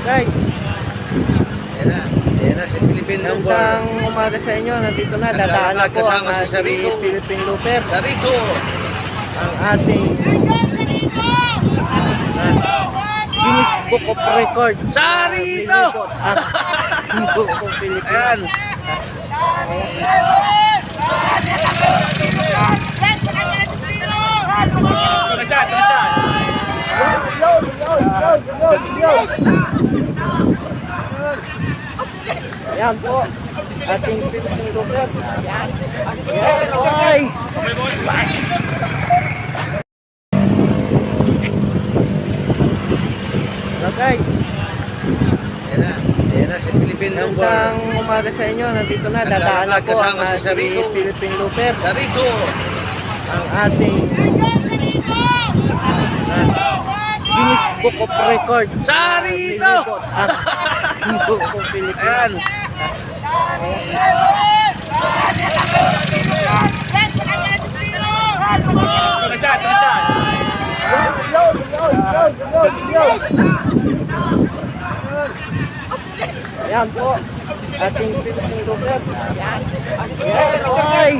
Okay. Yan na si Philippine Looper. Magandang umaga sa inyo. Nandito na, dadaan na po ang Kasama si Sarito. Philippine Looper. Sarito. Ang ating Guinness Book of Record. Sarito! Ang Book of Philippines. Ayan. Ayan po, ating Philippine Looper. Ayan. Ayan. Okay. Yan na si Philippine Looper. Magandang umaga sa inyo. Nandito na, dadaan na po ang Kasama si Sarito. Philippine Looper. Sarito. Ang ating Guinness Book of Record. Sarito! Ang Book of Philippines. Ayan. Ayan po, ating Philippine Looper. Ayan. Ayan.